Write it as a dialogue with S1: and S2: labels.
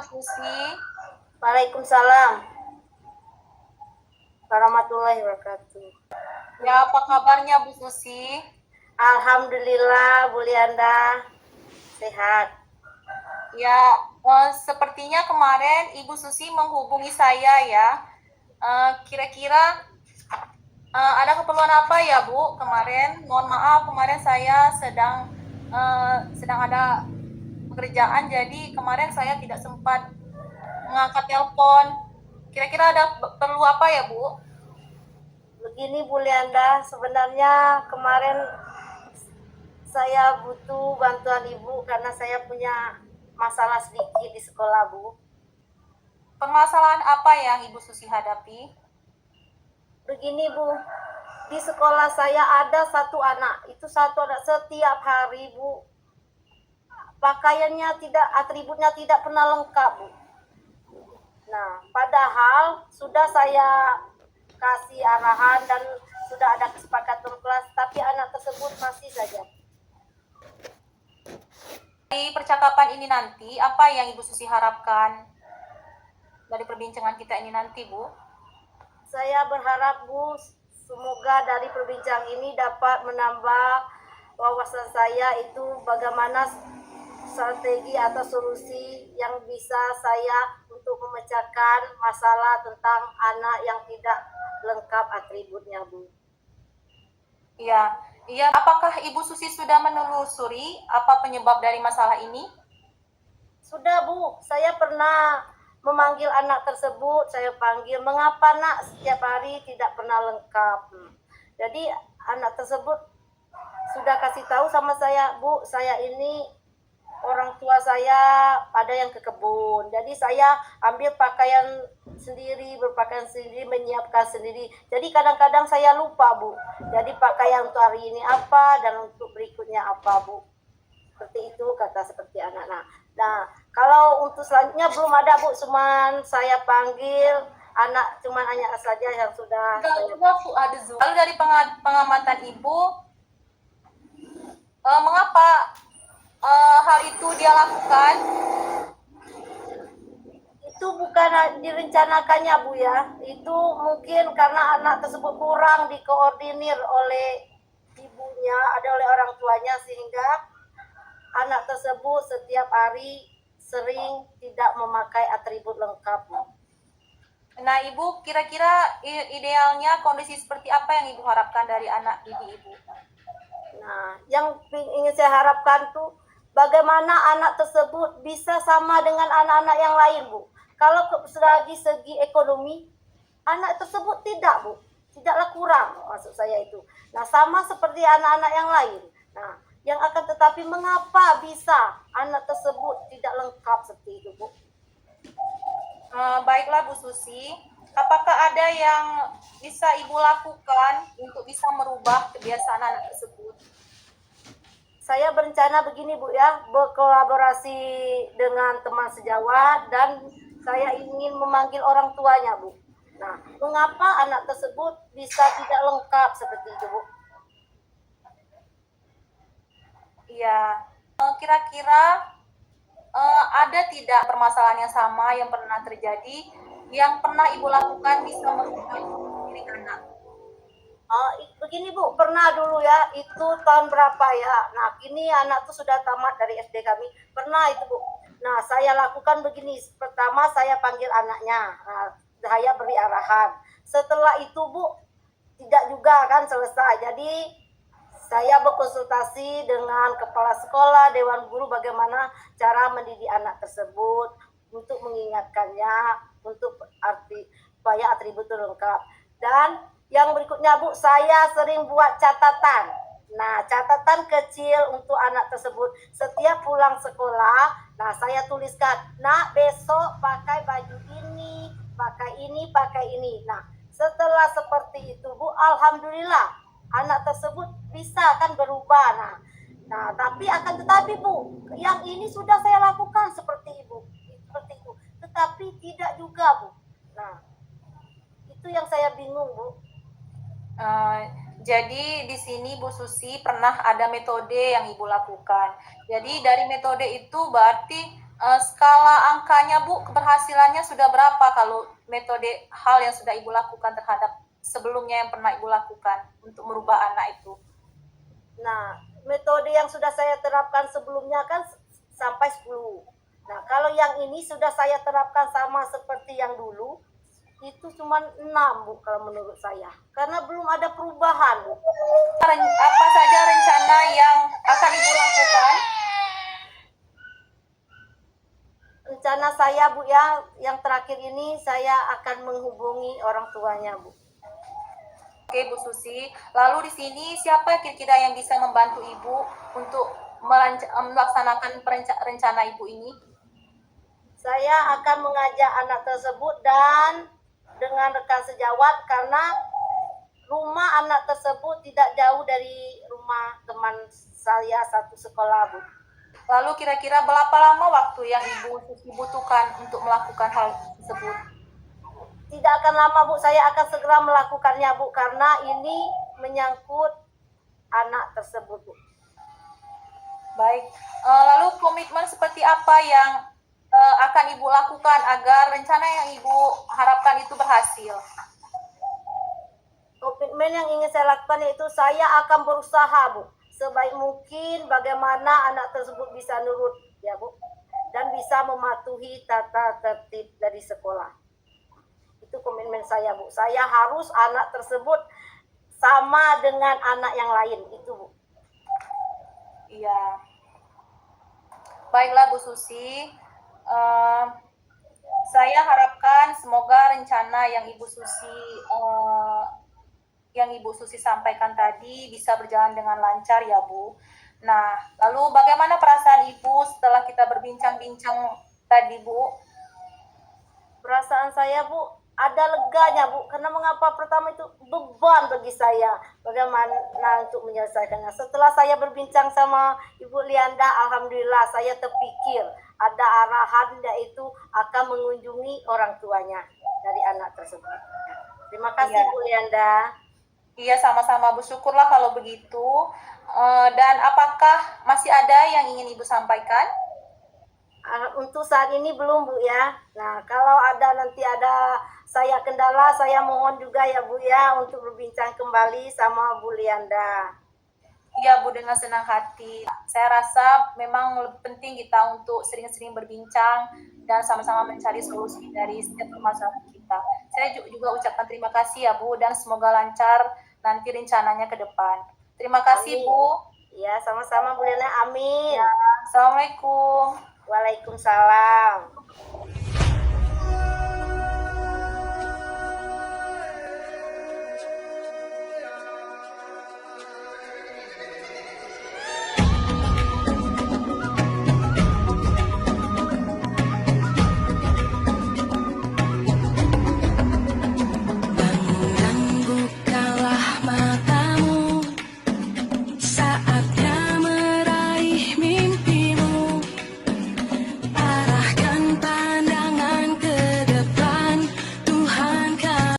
S1: Bu Susi.
S2: Waalaikumsalam warahmatullahi wabarakatuh.
S1: Ya, apa kabarnya Bu Susi?
S2: Alhamdulillah, Bu Lianda sehat.
S1: Ya, sepertinya kemarin Ibu Susi menghubungi saya ya. Kira-kira ada keperluan apa ya Bu kemarin? Mohon maaf, kemarin saya sedang ada pekerjaan, jadi kemarin saya tidak sempat mengangkat telepon. Kira-kira ada perlu apa ya Bu?
S2: Begini Bu Lianda, sebenarnya kemarin saya butuh bantuan Ibu karena saya punya masalah sedikit di sekolah, Bu.
S1: Permasalahan apa yang Ibu Susi hadapi?
S2: Begini Bu, di sekolah saya ada satu anak, itu satu anak setiap hari Bu, pakaiannya tidak, atributnya tidak pernah lengkap Bu. Nah, padahal sudah saya kasih arahan dan sudah ada kesepakatan kelas, tapi anak tersebut masih saja.
S1: Di percakapan ini nanti, apa yang Ibu Susi harapkan dari perbincangan kita ini nanti, Bu?
S2: Saya berharap Bu, semoga dari perbincangan ini dapat menambah wawasan saya itu bagaimana strategi atau solusi yang bisa saya untuk memecahkan masalah tentang anak yang tidak lengkap atributnya, Bu.
S1: Iya. Apakah Ibu Susi sudah menelusuri apa penyebab dari masalah ini?
S2: Sudah Bu, saya pernah memanggil anak tersebut, saya panggil, mengapa nak setiap hari tidak pernah lengkap. Jadi anak tersebut sudah kasih tahu sama saya, Bu, saya ini orang tua saya ada yang ke kebun, jadi saya ambil pakaian sendiri, berpakaian sendiri, menyiapkan sendiri. Jadi kadang-kadang saya lupa Bu, jadi pakaian untuk hari ini apa dan untuk berikutnya apa Bu. Seperti itu kata seperti anak-anak. Nah, kalau untuk selanjutnya belum ada Bu, cuman saya panggil anak, cuman hanya saja yang sudah
S1: Lalu dari pengamatan Ibu, mengapa hal itu dia lakukan?
S2: Itu bukan direncanakannya Bu ya, itu mungkin karena anak tersebut kurang dikoordinir oleh ibunya, ada oleh orang tuanya, sehingga anak tersebut setiap hari sering tidak memakai atribut lengkap.
S1: Nah, Ibu, kira-kira idealnya kondisi seperti apa yang Ibu harapkan dari anak ibu-ibu?
S2: Nah, yang ingin saya harapkan tuh bagaimana anak tersebut bisa sama dengan anak-anak yang lain, Bu. Kalau selagi segi ekonomi, anak tersebut tidak, Bu. Tidaklah kurang, maksud saya itu. Nah, sama seperti anak-anak yang lain. Nah, yang akan tetapi mengapa bisa anak tersebut tidak lengkap seperti itu, Bu?
S1: Baiklah Bu Susi, apakah ada yang bisa Ibu lakukan untuk bisa merubah kebiasaan anak tersebut?
S2: Saya berencana begini Bu ya, berkolaborasi dengan teman sejawat dan saya ingin memanggil orang tuanya Bu. Nah, mengapa anak tersebut bisa tidak lengkap seperti itu Bu?
S1: Iya, kira-kira ada tidak permasalahan yang sama yang pernah terjadi, yang pernah Ibu lakukan bisa merubah diri anak?
S2: Begini Bu, pernah dulu ya, itu tahun berapa ya. Nah, kini anak tuh sudah tamat dari SD kami. Pernah itu Bu. Nah, saya lakukan begini. Pertama saya panggil anaknya. Nah, saya beri arahan. Setelah itu Bu, tidak juga kan selesai. Jadi saya berkonsultasi dengan kepala sekolah, dewan guru bagaimana cara mendidik anak tersebut untuk mengingatkannya, untuk supaya atribut itu lengkap. Dan yang berikutnya Bu, saya sering buat catatan. Nah, catatan kecil untuk anak tersebut. Setiap pulang sekolah, nah saya tuliskan, nak besok pakai baju ini, pakai ini, pakai ini. Nah, setelah seperti itu Bu, alhamdulillah anak tersebut bisa kan berubah. Nah, tapi akan tetapi Bu, yang ini sudah saya lakukan seperti Ibu, seperti itu. Tetapi tidak juga Bu. Nah, itu yang saya bingung Bu.
S1: Jadi di sini Bu Susi pernah ada metode yang Ibu lakukan. Jadi dari metode itu berarti Skala angkanya Bu, keberhasilannya sudah berapa kalau metode hal yang sudah Ibu lakukan terhadap sebelumnya yang pernah Ibu lakukan untuk merubah anak itu?
S2: Nah, metode yang sudah saya terapkan sebelumnya kan sampai 10. Nah, kalau yang ini sudah saya terapkan sama seperti yang dulu, itu cuma 6 Bu kalau menurut saya. Karena belum ada perubahan Bu.
S1: Apa saja rencana yang akan Ibu lakukan?
S2: Rencana saya Bu ya, yang terakhir ini saya akan menghubungi orang tuanya Bu.
S1: Oke Bu Susi, lalu di sini siapa kira-kira yang bisa membantu Ibu untuk melaksanakan rencana Ibu ini?
S2: Saya akan mengajak anak tersebut dan dengan rekan sejawat karena rumah anak tersebut tidak jauh dari rumah teman saya satu sekolah Bu.
S1: Lalu kira-kira berapa lama waktu yang Ibu Susi butuhkan untuk melakukan hal tersebut?
S2: Tidak akan lama Bu, saya akan segera melakukannya Bu karena ini menyangkut anak tersebut Bu.
S1: Baik, lalu komitmen seperti apa yang akan Ibu lakukan agar rencana yang Ibu harapkan itu berhasil?
S2: Komitmen yang ingin saya lakukan yaitu saya akan berusaha Bu, sebaik mungkin bagaimana anak tersebut bisa nurut ya Bu, dan bisa mematuhi tata tertib dari sekolah. Itu komitmen saya Bu, saya harus anak tersebut sama dengan anak yang lain itu Bu.
S1: Iya. Baiklah Bu Susi, saya harapkan semoga rencana yang Ibu Susi sampaikan tadi bisa berjalan dengan lancar ya Bu. Nah, lalu bagaimana perasaan Ibu setelah kita berbincang-bincang tadi Bu?
S2: Perasaan saya Bu ada leganya Bu, karena mengapa pertama itu beban bagi saya bagaimana untuk menyelesaikannya. Setelah saya berbincang sama Ibu Lianda, alhamdulillah saya terpikir ada arahan yaitu akan mengunjungi orang tuanya dari anak tersebut. Terima kasih
S1: Iya.
S2: Bu Lianda.
S1: Iya, sama-sama Bu, syukurlah kalau begitu. Dan apakah masih ada yang ingin Ibu sampaikan?
S2: Untuk saat ini belum Bu ya. Nah, kalau nanti ada saya kendala, saya mohon juga ya Bu ya untuk berbincang kembali sama Bu Lianda.
S1: Iya Bu, dengan senang hati. Saya rasa memang lebih penting kita untuk sering-sering berbincang dan sama-sama mencari solusi dari setiap permasalahan kita. Saya juga ucapkan terima kasih ya Bu, dan semoga lancar nanti rencananya ke depan. Terima kasih
S2: Amin.
S1: Bu.
S2: Ya, sama-sama Bu Lianda. Amin.
S1: Ya, Assalamualaikum.
S2: Waalaikumsalam.